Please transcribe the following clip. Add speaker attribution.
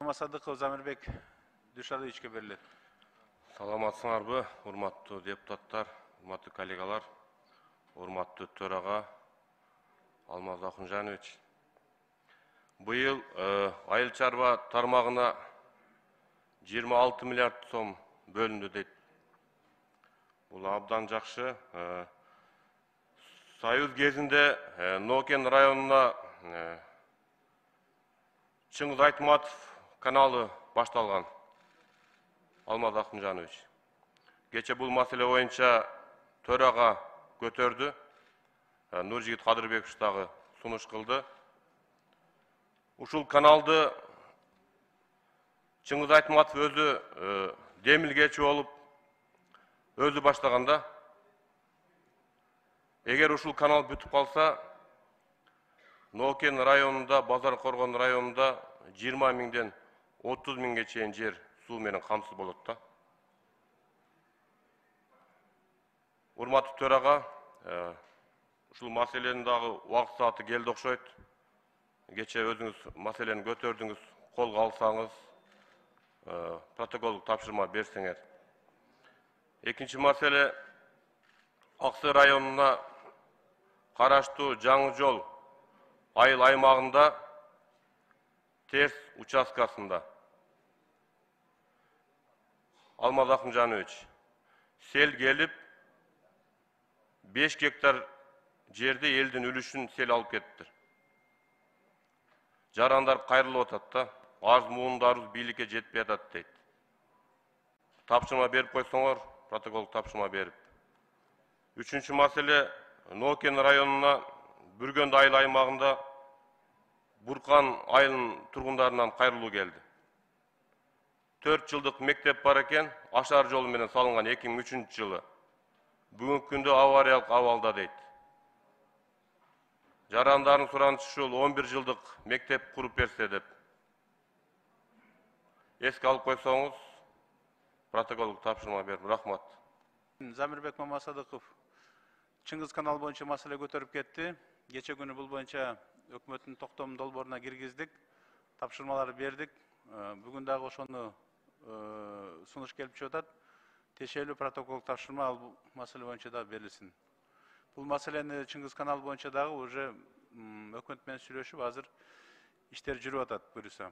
Speaker 1: Масадыков Замирбек Дюшаловичке берилет.
Speaker 2: Саламатсыңарбы, урматтуу депутаттар, урматтуу коллегалар, урматтуу төрага Алмаз Акунжанович. Быйыл айыл чарба тармагына 26 миллиард сом бөлүндү дейт. Бул абдан жакшы. Союз кезинде Нокен районуна Чыңгыз Айтматов каналы башталган. Алмаз Акунжанович. Кече бул маселе боюнча төрага көтөрдү. Нуржигит Кадырбекович дагы сунуш кылды. Ушул каналды Чыңгыз Айтматов өзү демилгечи болуп өзү баштаганда, эгер ушул канал бүтүп калса, Нокен районунда, Базар Коргон районунда 20 миңден 30 миңге чейин жер суу менен камсыз болот да. Урматтуу төрага, ушул маселенин дагы убакыт сааты келди окшойт. Кече өзүңүз маселени көтөрдүңүз, колго алсаңыз, протоколдук тапшырма берсеңер. Экинчи маселе, Аксы районуна караштуу Жаңы жол айыл аймагында терс участкасында. Алмаз Акунжанович, сел келип 5 гектар жерде элдин үлүшүн сел алып кетиптир. Жарандар кайрылып атат да, аз муундарыбыз бийликке жетпей атат дейт. Тапшырма берип койсоңор, протокол тапшырма берип. Үчүнчү маселе, Нокен районуна Бүргөндү айыл аймагында Буркан айылынын тургундарынан кайрылуу келди. 4 жылдык мектеп бар экен, ашар жолу менен салынган 2003 жылы. Бүгүнкү күндө авариялык абалда дейт. Жарандардын суранычы ушул 11 жылдык мектеп куруп берсе деп. Эске алып койсоңуз, протоколдук тапшырма берип, рахмат.
Speaker 1: Замирбек Мамасадыков Чыңгыз канал боюнча маселе көтөрүп кетти. Кече күнү бул боюнча өкмөттүн токтом долборуна киргиздик, тапшырмаларды бердик. Бүгүн дагы ошону сунуш келип чыгып атат. Тиешелүү протокол тапшырма ал маселе боюнча да берилсин. Бул маселени Чыңгыз канал боюнча дагы уже өкмөт менен сүйлөшүп, азыр иштер жүрүп атат буюрса.